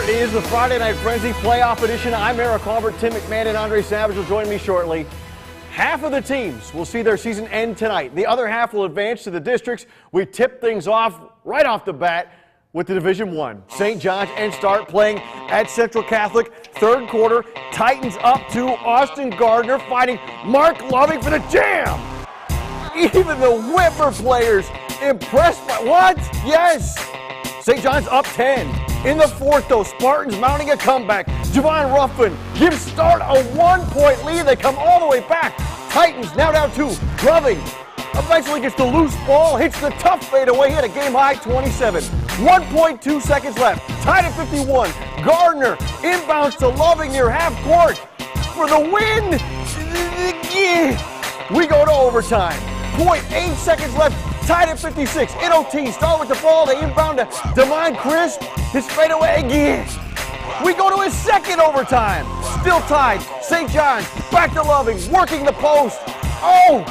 it is, the Friday Night Frenzy Playoff Edition. I'm Eric Albert. Tim McMahon and Andre Savage will join me shortly. Half of the teams will see their season end tonight. The other half will advance to the districts. We tip things off right off the bat with the Division I. St. John's and Start playing at Central Catholic. Third quarter, Titans up to Austin Gardner fighting Mark Loving for the jam. Even the Whitmer players impressed by what? Yes. St. John's up 10. In the fourth, though, Spartans mounting a comeback. Javon Ruffin gives Start a 1-point lead. They come all the way back. Titans now down 2. Loving eventually gets the loose ball, hits the tough fadeaway, hit a game-high 27. 1.2 seconds left. Tied at 51. Gardner inbounds to Loving near half court for the win. We go to overtime. 0.8 seconds left. Tied at 56. In OT, Start with the ball. They inbound to Demond Crisp. His fadeaway again. We go to his second overtime. Still tied. St. John's back to Loving, working the post. Oh,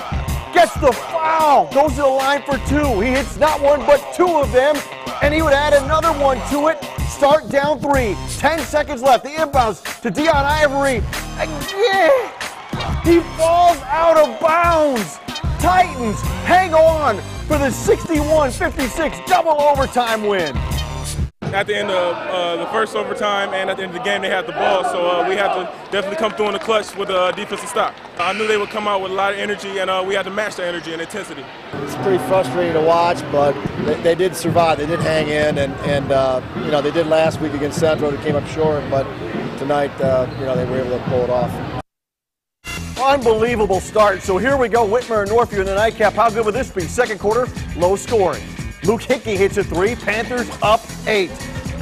gets the foul. Goes to the line for 2. He hits not one but 2 of them, and he would add another one to it. Start down 3. 10 seconds left. The inbounds to Dion Ivory. Again. He falls out of bounds. Titans hang on for the 61-56 double overtime win. At the end of the first overtime and at the end of the game, they had the ball, so we had to definitely come through in the clutch with a defensive stop. I knew they would come out with a lot of energy, and we had to match the energy and intensity. It's pretty frustrating to watch, but they did survive. They did hang in, and you know, they did last week against Central. They came up short, but tonight, you know, they were able to pull it off. Unbelievable start. So here we go. Whitmer and Northview in the nightcap. How good would this be? Second quarter, low scoring. Luke Hickey hits a 3. Panthers up 8.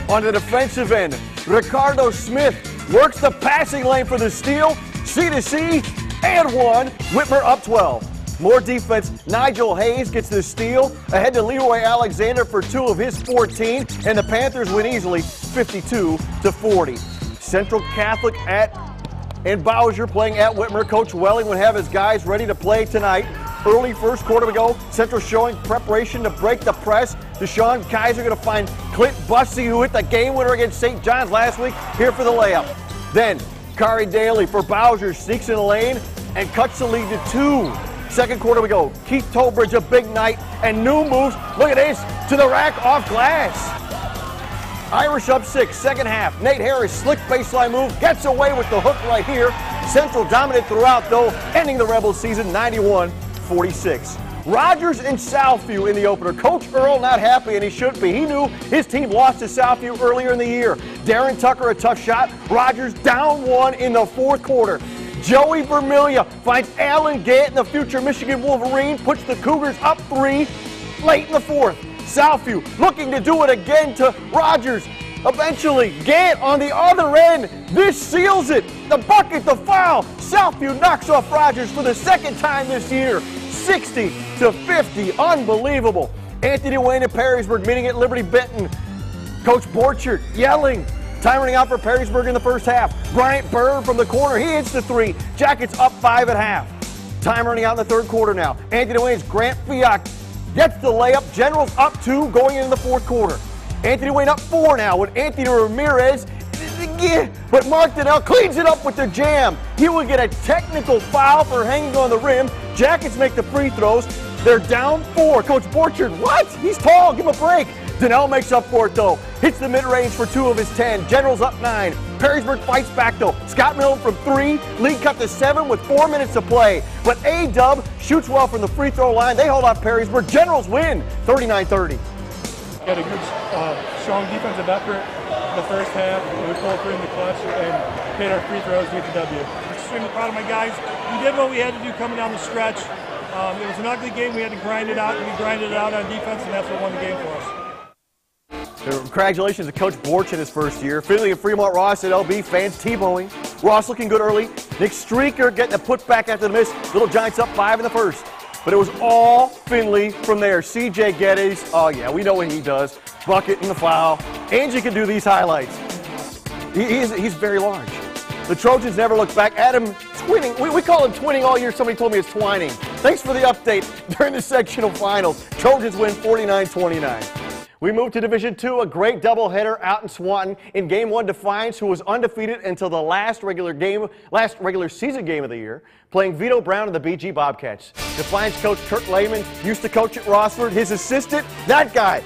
On the defensive end, Ricardo Smith works the passing lane for the steal. C to C and 1. Whitmer up 12. More defense. Nigel Hayes gets the steal. Ahead to Leroy Alexander for 2 of his 14. And the Panthers win easily 52-40. Central Catholic and Bowsher playing at Whitmer. Coach Welling would have his guys ready to play tonight. Early first quarter we go. Central showing preparation to break the press. Deshaun Kaiser going to find Clint Bussey, who hit the game winner against St. John's last week, here for the layup. Then Kari Daly for Bowsher sneaks in the lane and cuts the lead to 2. Second quarter we go. Keith Tobridge, a big night, and new moves. Look at this, to the rack off glass. Irish up 6, second half. Nate Harris, slick baseline move, gets away with the hook right here. Central dominant throughout, though, ending the Rebels season 91-46. Rogers and Southview in the opener. Coach Earl not happy, and he should be. He knew his team lost to Southview earlier in the year. Darren Tucker, a tough shot. Rogers down 1 in the fourth quarter. Joey Vermilia finds Alan Gant, the future Michigan Wolverine, puts the Cougars up 3 late in the fourth. Southview looking to do it again to Rogers. Eventually, Gant on the other end. This seals it. The bucket, the foul. Southview knocks off Rogers for the second time this year. 60-50. Unbelievable. Anthony Wayne and Perrysburg meeting at Liberty Benton. Coach Borchert yelling. Time running out for Perrysburg in the first half. Bryant Bird from the corner. He hits the 3. Jackets up 5 at half. Time running out in the third quarter now. Anthony Wayne's Grant Fiat gets the layup. Generals up 2 going into the fourth quarter. Anthony Wayne up 4 now with Anthony Ramirez. But Mark Donnell cleans it up with the jam. He will get a technical foul for hanging on the rim. Jackets make the free throws. They're down 4. Coach Borchard, what? He's tall. Give him a break. Donnell makes up for it, though. Hits the mid-range for 2 of his 10. Generals up 9. Perrysburg fights back, though. Scott Milne from 3. Lead cut to 7 with 4 minutes to play. But A-Dub shoots well from the free throw line. They hold off Perrysburg. Generals win 39-30. Got a good, strong defensive effort in the first half. We pulled through in the clutch and hit our free throws to get the W. I'm extremely proud of my guys. We did what we had to do coming down the stretch. It was an ugly game. We had to grind it out, and we grinded it out on defense, and that's what won the game for us. Congratulations to Coach Borch in his first year. Findlay and Fremont Ross at LB, fans T-bowing. Ross looking good early. Nick Streaker getting a putback after the miss. Little Giants up 5 in the first. But it was all Findlay from there. CJ Geddes, oh yeah, we know what he does. Bucket and the foul. Angie can do these highlights. He's very large. The Trojans never look back. Adam twinning. We call him twinning all year. Somebody told me it's twining. Thanks for the update during the sectional finals. Trojans win 49-29. We move to Division II, a great doubleheader out in Swanton. In Game 1, Defiance, who was undefeated until the last regular season game of the year, playing Vito Brown and the BG Bobcats. Defiance coach Kirk Lehman used to coach at Rossford. His assistant, that guy.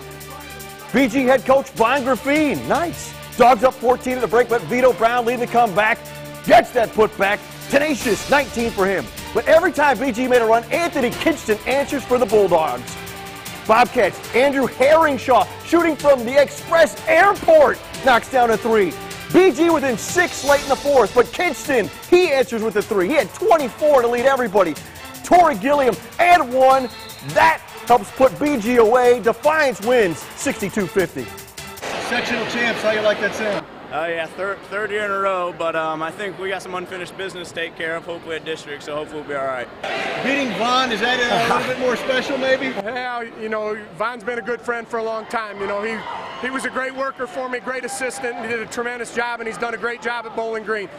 BG head coach Von Graffine. Nice. Dogs up 14 at the break, but Vito Brown leading the comeback. Gets that putback. Tenacious, 19 for him. But every time BG made a run, Anthony Kinston answers for the Bulldogs. Bobcats, Andrew Herringshaw shooting from the Express Airport, knocks down a 3. BG within 6 late in the 4th, but Kinston, he answers with a 3. He had 24 to lead everybody. Torrey Gilliam and 1. That helps put BG away. Defiance wins 62-50. Sectional champs, how you like that sound? Yeah, third year in a row, but I think we got some unfinished business to take care of, hopefully at district, so hopefully we'll be all right. Beating Vaughn, is that a little bit more special maybe? Yeah, you know, Von's been a good friend for a long time. You know, he was a great worker for me, great assistant, he did a tremendous job, and he's done a great job at Bowling Green.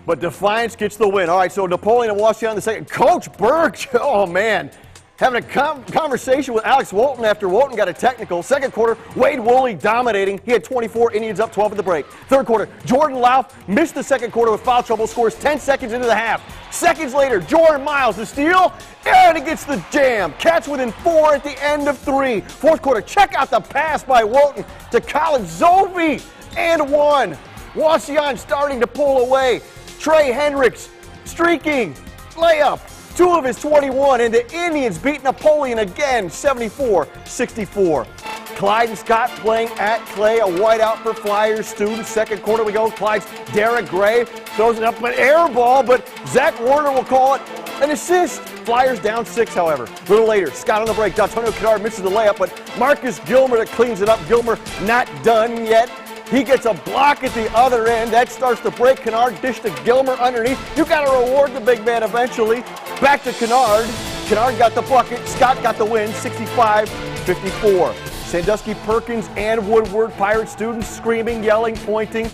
But Defiance gets the win. All right, so Napoleon and Wauseon in the second. Coach Burke, oh man, having a conversation with Alex Walton after Walton got a technical. Second quarter, Wade Woolley dominating. He had 24, Indians up 12 at the break. Third quarter, Jordan Lauf missed the second quarter with foul trouble, scores 10 seconds into the half. Seconds later, Jordan Miles the steal, and he gets the jam. Cats within 4 at the end of 3. Fourth quarter, check out the pass by Walton to Colin Zovey, and 1. Wauseon starting to pull away. Trey Hendricks streaking, layup. 2 of his 21, and the Indians beat Napoleon again, 74-64. Clyde and Scott playing at Clay, a whiteout for Flyers students. Second quarter we go. Clyde's Derek Gray throws it up, an air ball, but Zach Warner will call it an assist. Flyers down 6, however. A little later, Scott on the break. D'Antonio Kennard misses the layup, but Marcus Gilmer that cleans it up. Gilmer not done yet. He gets a block at the other end. That starts to break. Kennard dish to Gilmer underneath. You got to reward the big man eventually. Back to Kennard. Kennard got the bucket. Scott got the win, 65-54. Sandusky, Perkins, and Woodward, Pirate students screaming, yelling, pointing.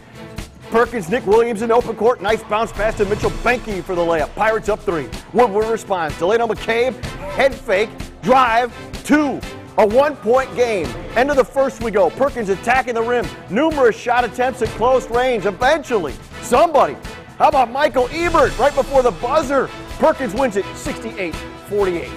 Perkins, Nick Williams in open court. Nice bounce pass to Mitchell Benke for the layup. Pirates up 3. Woodward responds. Delano McCabe, head fake, drive, 2. A 1-point game. End of the first we go. Perkins attacking the rim. Numerous shot attempts at close range. Eventually, somebody. How about Michael Ebert right before the buzzer? Perkins wins it 68-48.